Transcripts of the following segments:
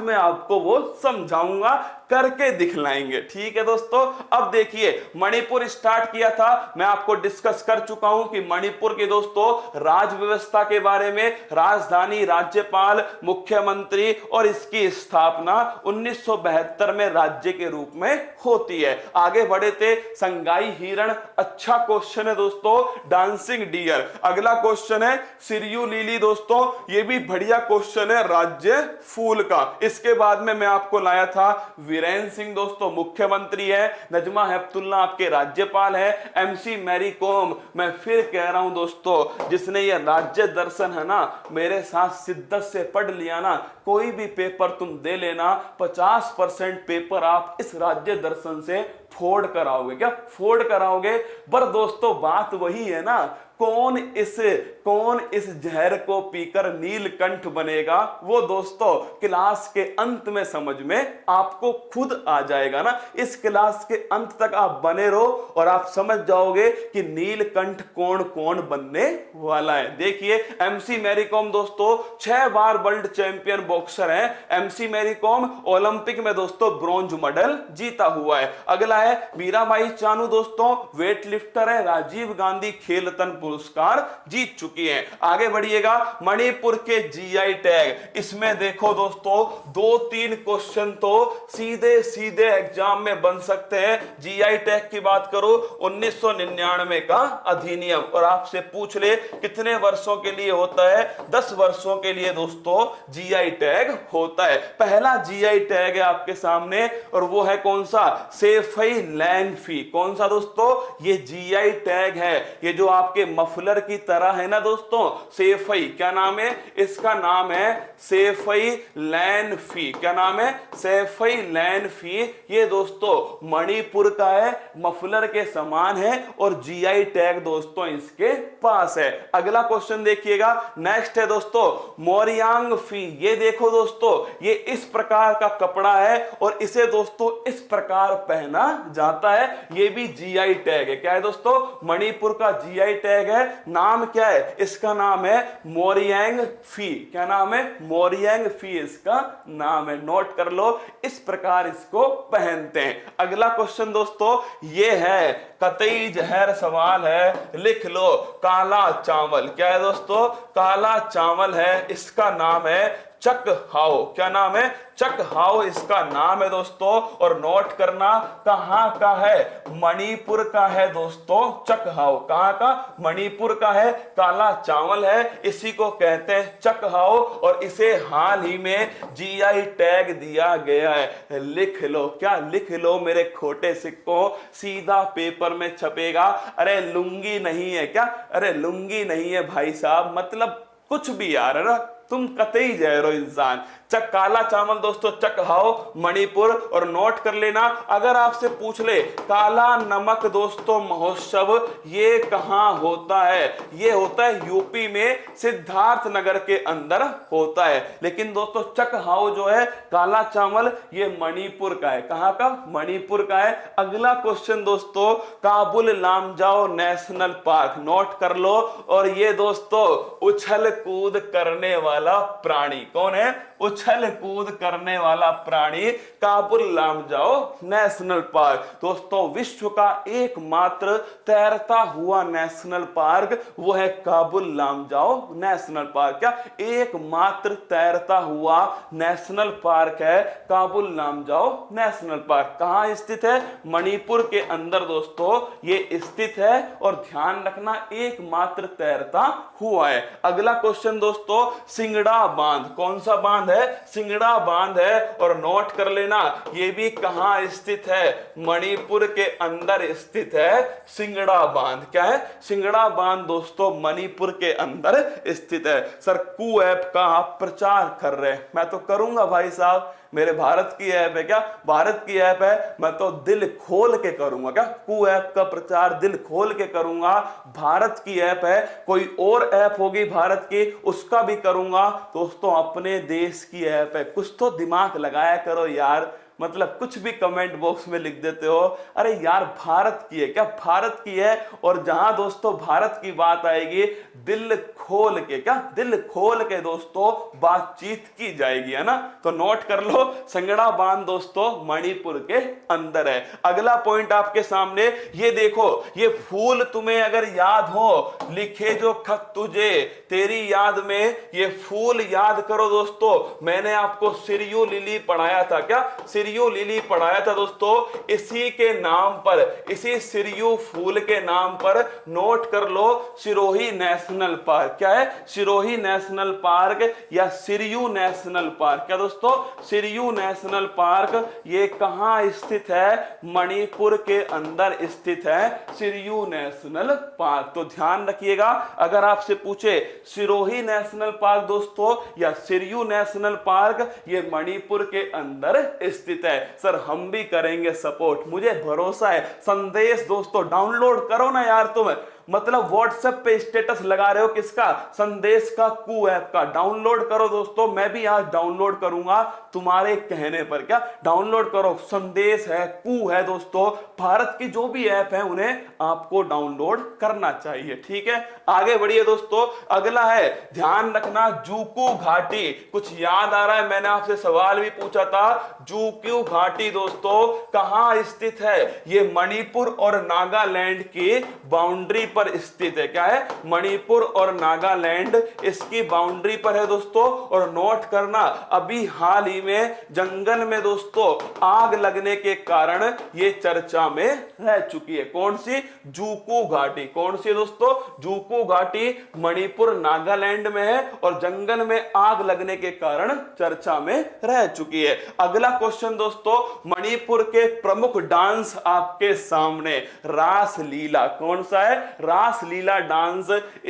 में आपको वो समझाऊंगा, करके दिखलाएंगे। ठीक है दोस्तों, अब देखिए मणिपुर स्टार्ट किया था, मैं आपको डिस्कस कर चुका हूं कि मणिपुर के दोस्तों राज व्यवस्था के बारे में, राजधानी, राज्यपाल, मुख्यमंत्री और इसकी स्थापना 1972 में राज्य के रूप में होती है। आगे बढ़े थे, संगाई हिरण, अच्छा क्वेश्चन है दोस्तों। डांसिंग डियर, अगला क्वेश्चन है सिरियू लिली दोस्तों, ये भी बढ़िया क्वेश्चन है, राज्य फूल का। इसके बाद में मैं आपको लाया था वीरेंद्र सिंह दोस्तों, मुख्यमंत्री है। नजमा हेपतुल्ला आपके राज्यपाल है। एमसी मैरी कॉम, मैं फिर कह रहा हूं दोस्तों, जिसने ये राज्य दर्शन है ना मेरे साथ शिद्दत से पढ़ लिया ना, कोई भी पेपर तुम दे लेना, 50% पेपर आप इस राज्य दर्शन से फोड़ कर आओगे। क्या फोड़ कर आओगे? पर दोस्तों बात वही है ना, कौन इस जहर को पीकर नीलकंठ बनेगा, वो दोस्तों क्लास के अंत में समझ में आपको खुद आ जाएगा ना। इस क्लास के अंत तक आप बने रहो और आप समझ जाओगे कि नीलकंठ कौन कौन बनने वाला है। देखिए एमसी मैरी कॉम दोस्तों 6 बार वर्ल्ड चैंपियन बॉक्सर है। एमसी मैरी कॉम ओलंपिक में दोस्तों ब्रॉन्ज मेडल जीता हुआ है। अगला है मीराबाई चानू दोस्तों, वेट लिफ्टर है, राजीव गांधी खेल रत्न पुरस्कार जीत चुकी हैं। आगे बढ़िएगा, मणिपुर के जीआई टैग, इसमें देखो दोस्तों 2-3 क्वेश्चन तो सीधे सीधे एग्जाम में बन सकते हैं। जीआई टैग की बात करो, 1999 का अधिनियम, और आपसे पूछ ले कितने वर्षों के लिए होता है? 10 वर्षों के लिए दोस्तों जीआई टैग होता है। पहला जीआई टैग है आपके सामने, और वो है कौन सा? सेफई लैंगफी। कौन सा दोस्तों? ये जीआई टैग है, ये जो आपके मफलर की तरह है ना दोस्तों, सेफई, क्या नाम है इसका? नाम है सेफई लैंगफी। क्या नाम है? सेफई लैंगफी। ये दोस्तों मणिपुर का है, मफलर के समान है, और जीआई टैग दोस्तों इसके पास है। अगला क्वेश्चन देखिएगा, नेक्स्ट है दोस्तों मोरियांग फी। ये देखो दोस्तों, ये इस प्रकार का कपड़ा है और इसे दोस्तों इस प्रकार पहना जाता है। ये भी जीआई टैग है। क्या है दोस्तों? मणिपुर का जीआई टैग है। नाम क्या है इसका? नाम है मोरियांग फी। क्या नाम है? मोरियांग फी इसका नाम है, नोट कर लो। इस प्रकार इसको पहनते हैं। अगला क्वेश्चन दोस्तों ये है, कतई जहर सवाल है, लिख लो, काला चावल। क्या है दोस्तों? काला चावल है, इसका नाम है चक हाओ। क्या नाम है? चक हाओ इसका नाम है दोस्तों, और नोट करना कहां का है? मणिपुर का है दोस्तों चक हाओ। कहां का? मणिपुर का है। काला चावल है, इसी को कहते हैं चक हाओ, और इसे हाल ही में जीआई टैग दिया गया है। लिख लो, क्या लिख लो मेरे खोटे सिक्कों, सीधा पेपर में छपेगा। अरे लुंगी नहीं है क्या? अरे लुंगी नहीं है भाई साहब, मतलब कुछ भी यार, है ना, तुम कतई जहरो इंसान। चक काला चावल दोस्तों चक हाओ मणिपुर। और नोट कर लेना, अगर आपसे पूछ ले काला नमक दोस्तों महोत्सव ये कहां होता है? ये होता है यूपी में सिद्धार्थ नगर के अंदर होता है। लेकिन दोस्तों चक हाओ जो है काला चावल, ये मणिपुर का है। कहां का? मणिपुर का है। अगला क्वेश्चन दोस्तों, Kabul Lamjao national park, note कर लो। और ये दोस्तों उछल कूद करने वाला प्राणी कौन है? उछल कूद करने वाला प्राणी काबुल लामजाओ नेशनल पार्क। दोस्तों विश्व का एकमात्र तैरता हुआ नेशनल पार्क वो है काबुल लामजाओ नेशनल पार्क। क्या? एकमात्र तैरता हुआ नेशनल पार्क है काबुल लामजाओ नेशनल पार्क। कहां स्थित है? मणिपुर के अंदर दोस्तों ये स्थित है, और ध्यान रखना एकमात्र तैरता हुआ है। अगला क्वेश्चन दोस्तों, सिंगड़ा बांध, कौन सा बांध है? सिंगड़ा बांध है, और नोट कर लेना ये भी कहां स्थित है? मणिपुर के अंदर स्थित है सिंगड़ा बांध। क्या है? सिंगड़ा बांध दोस्तों मणिपुर के अंदर स्थित है। सर कू ऐप का आप प्रचार कर रहे हैं, मैं तो करूंगा भाई साहब, मेरे भारत की ऐप है। क्या? भारत की ऐप है, मैं तो दिल खोल के करूंगा। क्या? कू ऐप का प्रचार दिल खोल के करूंगा। भारत की ऐप है, कोई और ऐप होगी भारत की उसका भी करूंगा। दोस्तों अपने देश की ऐप है, कुछ तो दिमाग लगाया करो यार। मतलब कुछ भी कमेंट बॉक्स में लिख देते हो। अरे यार भारत की है क्या, भारत की है। और जहां दोस्तों भारत की बात आएगी, दिल खोल के, क्या दिल खोल के दोस्तों बातचीत की जाएगी, है ना। तो नोट कर लो, संगड़ा बांध दोस्तों मणिपुर के अंदर है। अगला पॉइंट आपके सामने, ये देखो, ये फूल तुम्हें अगर याद हो, लिखे जो खत तुझे तेरी याद में, ये फूल याद करो दोस्तों। मैंने आपको सिरियो लिली पढ़ाया था, क्या सिरियो लिली पढ़ाया था दोस्तों। इसी के नाम पर, इसी सिरियो फूल के नाम पर नोट कर लो सिरोही नेशनल पार्क। क्या है, सिरोही नेशनल पार्क या सिरियो नेशनल पार्क। क्या दोस्तों, सिरियो नेशनल पार्क ये कहां स्थित है, मणिपुर के अंदर स्थित है सिरियो नेशनल पार्क। तो ध्यान रखिएगा, अगर आपसे पूछे सिरोही नेशनल पार्क दोस्तों या सिरियो नेशनल पार्क, ये मणिपुर के अंदर स्थित है। सर हम भी करेंगे सपोर्ट, मुझे भरोसा है। संदेश दोस्तों डाउनलोड करो ना यार तुम, मतलब व्हाट्सएप पे स्टेटस लगा रहे हो किसका, संदेश का कू ऐप का, डाउनलोड करो दोस्तों। मैं भी आज डाउनलोड करूंगा तुम्हारे कहने पर। क्या डाउनलोड करो, संदेश है, कू है दोस्तों, भारत की जो भी ऐप है उन्हें आपको डाउनलोड करना चाहिए। ठीक है, आगे बढ़िए दोस्तों। अगला है, ध्यान रखना, जूकू घाटी। कुछ याद आ रहा है, मैंने आपसे सवाल भी पूछा था, जूकू घाटी दोस्तों कहां स्थित है। ये मणिपुर और नागालैंड की बाउंड्री पर स्थित है। क्या है, मणिपुर और नागालैंड इसकी बाउंड्री पर है दोस्तों। और नोट करना, अभी हाल ही में जंगल में दोस्तों आग लगने के कारण ये चर्चा में रह चुकी है। कौन सी, जूकू घाटी। कौन सी दोस्तों, जूकू घाटी मणिपुर नागालैंड में है और जंगल में आग लगने के कारण चर्चा में रह चुकी है। अगला क्वेश्चन दोस्तों, मणिपुर के प्रमुख डांस आपके सामने, रास लीला। कौन सा है, रास लीला डांस।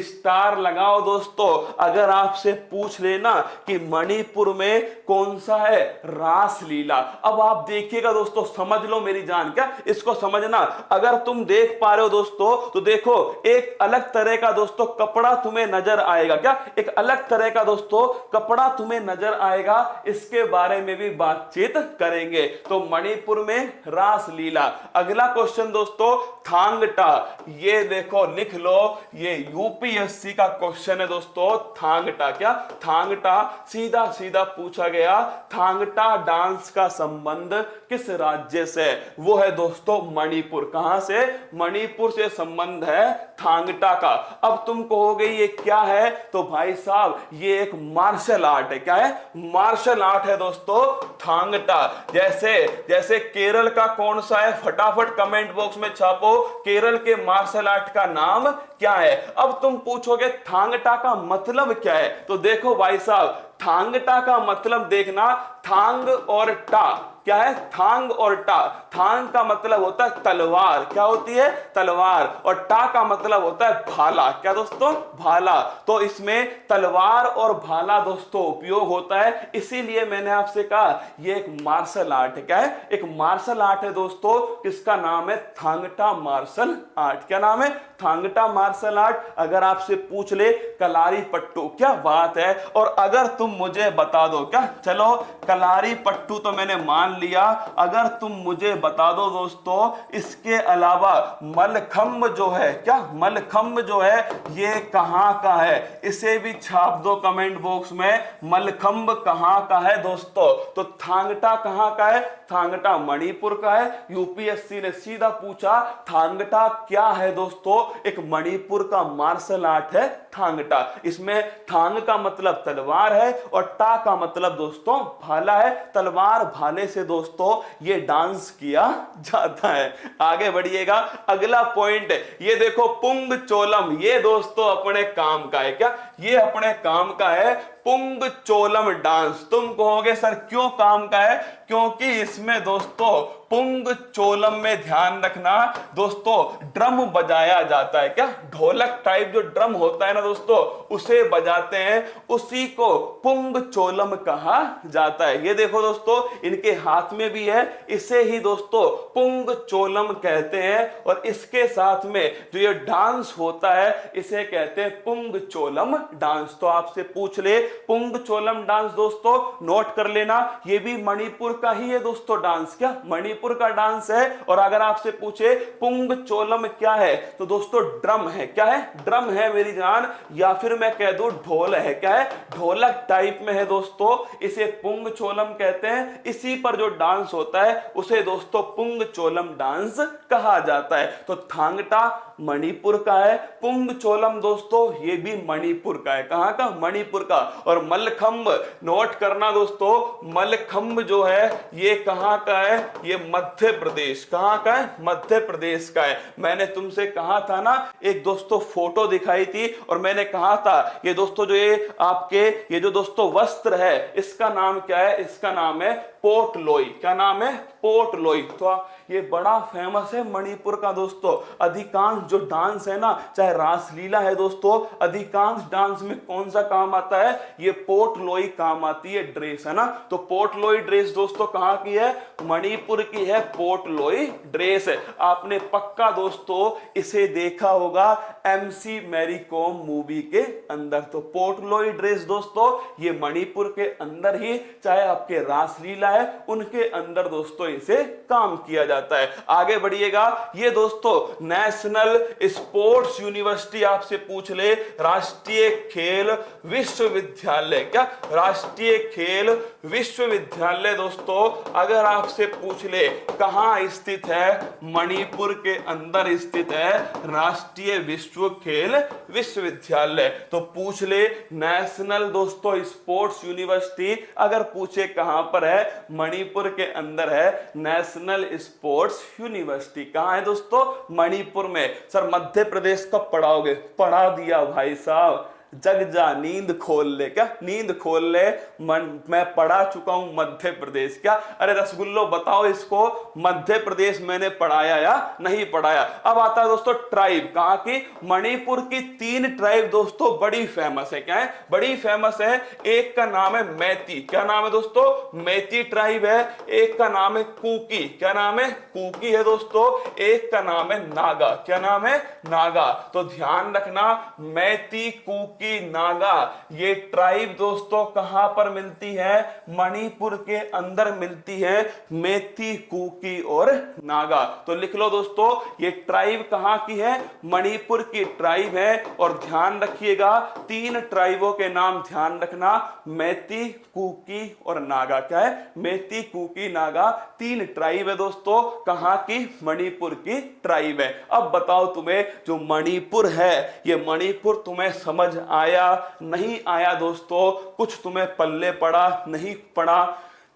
स्टार लगाओ दोस्तों अगर आपसे पूछ लेना कि मणिपुर में कौन सा है, रास लीला। अब आप देखिएगा दोस्तों, समझ लो मेरी जान, क्या इसको समझना। अगर तुम देख पा रहे हो दोस्तों, तो देखो एक अलग तरह का दोस्तों कपड़ा तुम्हें नजर आएगा। क्या, एक अलग तरह का दोस्तों कपड़ा तुम्हें नजर आएगा, इसके बारे में भी बातचीत करेंगे। तो मणिपुर में रास लीला। अगला क्वेश्चन दोस्तों, थांगटा। ये देखो लिख लो, ये यूपीएससी का क्वेश्चन है दोस्तों, थांगटा। क्या, थांगटा सीधा सीधा पूछा गया, थांगटा डांस का संबंध किस राज्य से, वो है दोस्तों मणिपुर। कहां से, मणिपुर से संबंध है थांगटा का। अब तुम कहोगे ये क्या है, तो भाई साहब ये एक मार्शल आर्ट है। क्या है, मार्शल आर्ट है दोस्तों थांगटा। जैसे जैसे केरल का कौन सा है, फटाफट कमेंट बॉक्स में छापो, केरल के मार्शल आर्ट का नाम क्या है। अब तुम पूछोगे थांगटा का मतलब क्या है, तो देखो भाई साहब, थांगटा का मतलब देखना, थांग और टा। क्या है, थांग और टा। थांग का मतलब होता है तलवार। क्या होती है, तलवार। और टा का मतलब होता है भाला। क्या दोस्तों, भाला। तो इसमें तलवार और भाला दोस्तों उपयोग होता है, इसीलिए मैंने आपसे कहा यह एक मार्शल आर्ट है। क्या है, एक मार्शल आर्ट है दोस्तों, किसका नाम है, थांगटा मार्शल आर्ट। क्या नाम है, थांगटा मार्शल आर्ट। अगर आपसे पूछ ले कलारी पट्टू, क्या बात है। और अगर तुम मुझे बता दो, क्या चलो कलारी पट्टू तो मैंने मान लिया, अगर तुम मुझे बता दो दोस्तों इसके अलावा मलखंब जो है, क्या मलखंब जो है ये कहां का है, इसे भी छाप दो कमेंट बॉक्स में, मलखंब कहां का है दोस्तों। तो थांगटा कहां का है, थांगटा मणिपुर का है। यूपीएससी ने सीधा पूछा थांगटा क्या है दोस्तों, एक मणिपुर का मार्शल आर्ट है थांगटा। इसमें थांग का मतलब तलवार है और टा का मतलब दोस्तों भाला है। तलवार भाले से दोस्तों ये डांस किया जाता है। आगे बढ़िएगा, अगला पॉइंट, ये देखो पुंग चोलम, ये दोस्तों अपने काम का है। क्या, ये अपने काम का है, पुंग चोलम डांस। तुम कहोगे सर क्यों काम का है, क्योंकि इसमें दोस्तों पुंग चोलम में ध्यान रखना दोस्तों ड्रम बजाया जाता है। क्या, ढोलक टाइप जो ड्रम होता है ना दोस्तों, उसे बजाते हैं, उसी को पुंग चोलम कहा जाता है। ये देखो दोस्तों इनके हाथ में भी है, इसे ही दोस्तों पुंग चोलम कहते हैं। और इसके साथ में जो ये डांस होता है इसे कहते हैं पुंग चोलम डांस। तो आपसे पूछ ले पुंग चोलम डांस दोस्तों नोट कर लेना, ये भी मणिपुर का ही है दोस्तों डांस। क्या मणिपुर का डांस है? और अगर आपसे पूछे पुंग चोलम क्या है तो दोस्तों ड्रम है। क्या है? ड्रम है मेरी जान, या फिर मैं कह दूं ढोल है। क्या है? ढोलक टाइप में है दोस्तों, इसे पुंग चोलम कहते हैं। इसी पर जो डांस होता है उसे दोस्तों पुंग चोलम डांस कहा जाता है। तो थांगटा मणिपुर का है, पुंग चोलम दोस्तों ये भी मणिपुर का है। कहां का? मणिपुर का। और मल्लखंब नोट करना दोस्तों, मल्लखंब जो है ये कहां का है? ये मध्य प्रदेश। कहां का है? मध्य प्रदेश का है। मैंने तुमसे कहा था ना, एक दोस्तों फोटो दिखाई थी और मैंने कहा था ये दोस्तों जो ये आपके ये जो दोस्तों वस्त्र है इसका नाम क्या है? इसका नाम है पोटलोई। क्या नाम है? पोटलोई। तो ये बड़ा फेमस है मणिपुर का दोस्तों। अधिकांश जो डांस है ना, चाहे रासलीला है दोस्तों, अधिकांश डांस में कौन सा काम आता है? ये पोटलोई काम आती है, ड्रेस है ना। तो पोटलोई ड्रेस दोस्तों कहां की है? मणिपुर की है पोटलोई ड्रेस है। आपने पक्का दोस्तों इसे देखा होगा MC मैरी कॉम मूवी के अंदर। तो पोटलोई ड्रेस दोस्तों ये मणिपुर के अंदर ही, चाहे आपके रासलीला है उनके अंदर दोस्तों इसे काम किया जाता है। आगे बढ़िएगा, ये दोस्तों नेशनल स्पोर्ट्स यूनिवर्सिटी आपसे पूछ ले, राष्ट्रीय खेल विश्वविद्यालय। क्या? राष्ट्रीय खेल विश्वविद्यालय दोस्तों अगर आपसे पूछ ले कहां स्थित है? मणिपुर के अंदर स्थित है राष्ट्रीय विश्व खेल विश्वविद्यालय। तो पूछ ले नेशनल दोस्तों स्पोर्ट्स यूनिवर्सिटी अगर पूछे कहां पर है? मणिपुर के अंदर है नेशनल स्पोर्ट्स यूनिवर्सिटी। कहां है दोस्तों? मणिपुर में। सर मध्य प्रदेश कब पढ़ाओगे? पढ़ा दिया भाई साहब, जग जा नींद खोल ले। क्या? नींद खोल ले, मैं पढ़ा चुका हूं मध्य प्रदेश। क्या? अरे रसगुल्लो बताओ इसको, मध्य प्रदेश मैंने पढ़ाया या नहीं पढ़ाया? अब आता है दोस्तों ट्राइब। कहां की? मणिपुर की 3 ट्राइब दोस्तों बड़ी फेमस है। क्या है? बड़ी फेमस है। एक का नाम है मैती। क्या नाम है दोस्तों? मैती ट्राइब है। एक का नाम है कुकी। क्या नाम है? कुकी है दोस्तों। एक का नाम है नागा। क्या नाम है? नागा। तो ध्यान रखना, मैती, कुकी, नागा, ये ट्राइब दोस्तों कहां पर मिलती है? मणिपुर के अंदर मिलती है, मैती, कुकी और नागा। तो लिख लो दोस्तों, ये ट्राइब कहां की है? मणिपुर की ट्राइब है। और ध्यान रखिएगा 3 ट्राइबों के नाम ध्यान रखना, मैती, कुकी और नागा। क्या है? मैती, कुकी, नागा 3 ट्राइब है दोस्तों। कहां की? मणिपुर की ट्राइब है। अब बताओ तुम्हें जो मणिपुर है, ये मणिपुर तुम्हें समझ आया नहीं आया दोस्तों? कुछ तुम्हें पल्ले पड़ा नहीं पड़ा?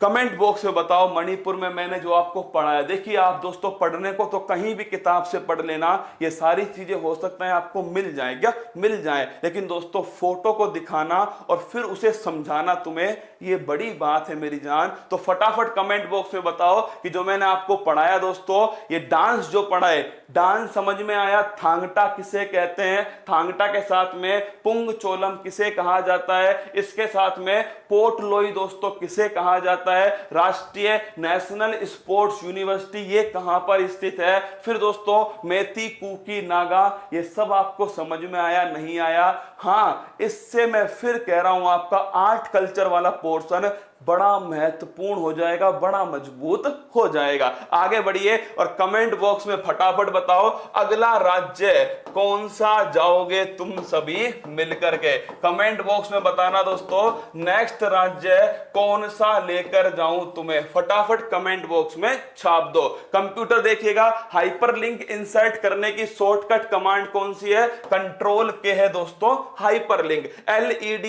कमेंट बॉक्स में बताओ। मणिपुर में मैंने जो आपको पढ़ाया, देखिए आप दोस्तों पढ़ने को तो कहीं भी किताब से पढ़ लेना, ये सारी चीजें हो सकता है आपको मिल जाए। क्या? मिल जाए, लेकिन दोस्तों फोटो को दिखाना और फिर उसे समझाना तुम्हें, ये बड़ी बात है मेरी जान। तो फटाफट कमेंट बॉक्स में बताओ कि जो मैंने आपको पढ़ाया दोस्तों, ये डांस जो पढ़ाए, डांस समझ में आया? थांगटा किसे कहते हैं? थांगटा के साथ में पुंग चोलम किसे कहा जाता है? इसके साथ में पोटलोई दोस्तों किसे कहा जाता है? राष्ट्रीय नेशनल स्पोर्ट्स यूनिवर्सिटी ये कहां पर स्थित है? फिर दोस्तों मैती, कुकी, नागा, ये सब आपको समझ में आया नहीं आया? हाँ, इससे मैं फिर कह रहा हूं आपका आर्ट कल्चर वाला पोर्शन बड़ा महत्वपूर्ण हो जाएगा, बड़ा मजबूत हो जाएगा। आगे बढ़िए और कमेंट बॉक्स में फटाफट बताओ अगला राज्य कौन सा जाओगे तुम सभी मिलकर के? कमेंट बॉक्स में बताना दोस्तों नेक्स्ट राज्य कौन सा लेकर जाऊं तुम्हें, फटाफट कमेंट बॉक्स में छाप दो। कंप्यूटर देखिएगा, हाइपरलिंक इंसर्ट करने की शॉर्टकट कमांड कौन सी है? कंट्रोल के है दोस्तों हाइपरलिंक। LED